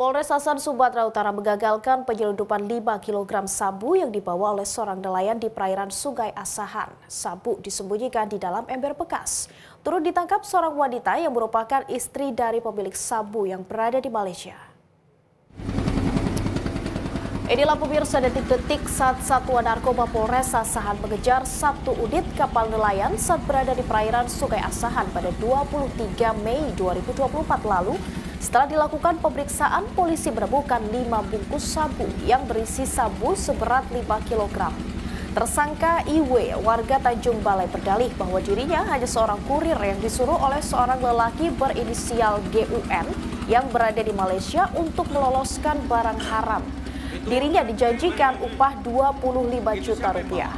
Polres Sasan, Sumatera Utara mengagalkan penyelundupan 5 kg sabu yang dibawa oleh seorang nelayan di perairan Sungai Asahan. Sabu disembunyikan di dalam ember bekas. Turut ditangkap seorang wanita yang merupakan istri dari pemilik sabu yang berada di Malaysia. Inilah pemirsa detik-detik saat Satuan Narkoba Polres Asahan mengejar satu unit kapal nelayan saat berada di perairan Sungai Asahan pada 23 Mei 2024 lalu. Setelah dilakukan pemeriksaan, polisi menemukan 5 bungkus sabu yang berisi sabu seberat 5 kg. Tersangka IW, warga Tanjung Balai, berdalih bahwa dirinya hanya seorang kurir yang disuruh oleh seorang lelaki berinisial GUN yang berada di Malaysia untuk meloloskan barang haram. Dirinya dijanjikan upah 25 juta rupiah.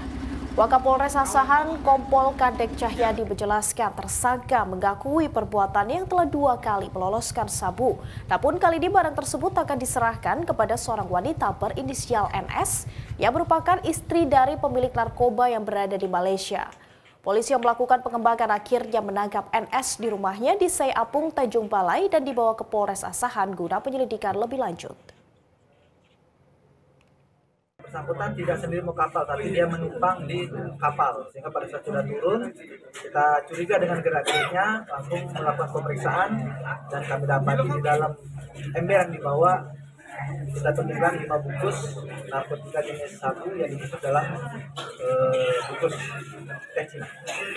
Wakapolres Asahan Kompol Kadek Cahyadi menjelaskan tersangka mengakui perbuatannya yang telah 2 kali meloloskan sabu. Namun kali ini barang tersebut akan diserahkan kepada seorang wanita berinisial NS yang merupakan istri dari pemilik narkoba yang berada di Malaysia. Polisi yang melakukan pengembangan akhirnya menangkap NS di rumahnya di Sei Apung, Tanjung Balai dan dibawa ke Polres Asahan guna penyelidikan lebih lanjut. Bersangkutan tidak sendiri mau kapal, tapi dia menumpang di kapal. Sehingga pada saat sudah turun, kita curiga dengan gerak-geriknya, langsung melakukan pemeriksaan, dan kami dapati di dalam ember yang dibawa, kita temukan 5 bungkus narkotika jenis sabu yang dibungkus dalam bungkus peci.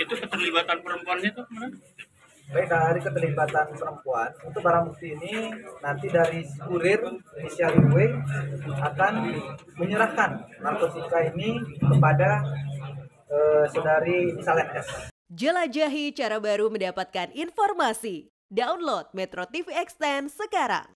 Itu keterlibatan perempuannya tuh mana? Baik, dari keterlibatan perempuan, untuk barang bukti ini nanti dari kurir inisial IW akan menyerahkan narkotika ini kepada saudari inisial NS. Jelajahi cara baru mendapatkan informasi. Download Metro TV Extend sekarang.